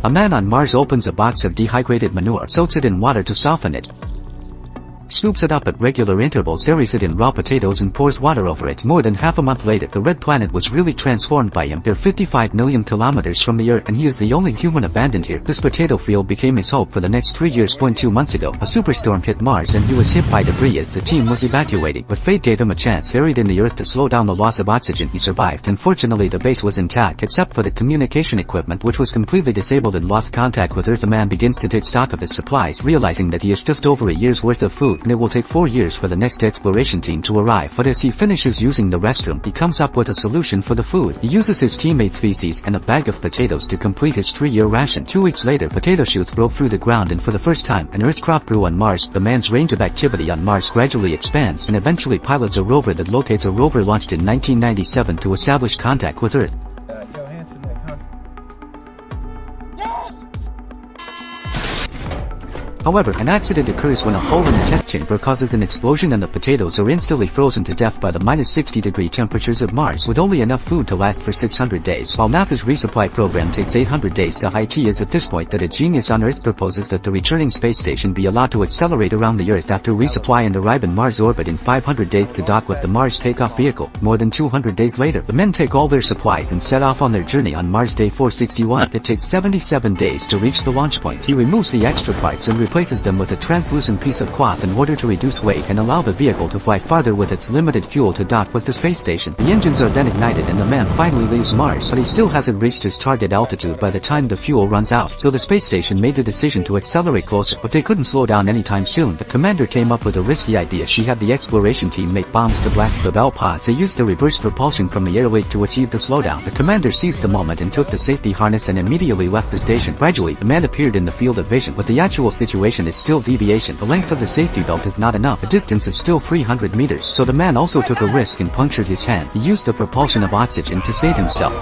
A man on Mars opens a box of dehydrated manure, soaks it in water to soften it, scoops it up at regular intervals, buries it in raw potatoes and pours water over it. More than half a month later, the red planet was really transformed by him. They're 55 million kilometers from the Earth and he is the only human abandoned here. This potato field became his hope for the next 3 years. 2 months ago, a superstorm hit Mars and he was hit by debris as the team was evacuating. But fate gave him a chance. Buried in the Earth to slow down the loss of oxygen, he survived. Unfortunately, the base was intact except for the communication equipment, which was completely disabled and lost contact with Earth. The man begins to take stock of his supplies, realizing that he has just over a year's worth of food and it will take 4 years for the next exploration team to arrive. But as he finishes using the restroom, he comes up with a solution for the food. He uses his teammate's feces and a bag of potatoes to complete his 3-year ration. 2 weeks later, potato shoots broke through the ground and for the first time, an Earth crop grew on Mars. The man's range of activity on Mars gradually expands and eventually pilots a rover that locates a rover launched in 1997 to establish contact with Earth. However, an accident occurs when a hole in the test chamber causes an explosion and the potatoes are instantly frozen to death by the -60-degree temperatures of Mars, with only enough food to last for 600 days. While NASA's resupply program takes 800 days, the IT is at this point that a genius on Earth proposes that the returning space station be allowed to accelerate around the Earth after resupply and arrive in Mars orbit in 500 days to dock with the Mars takeoff vehicle. More than 200 days later, the men take all their supplies and set off on their journey on Mars Day 461. It takes 77 days to reach the launch point. He removes the extra parts and replaces them with a translucent piece of cloth in order to reduce weight and allow the vehicle to fly farther with its limited fuel to dock with the space station. The engines are then ignited and the man finally leaves Mars, but he still hasn't reached his target altitude by the time the fuel runs out. So the space station made the decision to accelerate closer, but they couldn't slow down anytime soon. The commander came up with a risky idea. She had the exploration team make bombs to blast the bell pods. They used the reverse propulsion from the air leak to achieve the slowdown. The commander seized the moment and took the safety harness and immediately left the station. Gradually, the man appeared in the field of vision, but the actual situation is still deviation. The length of the safety belt is not enough. The distance is still 300 meters. So the man also took a risk and punctured his hand. He used the propulsion of oxygen to save himself.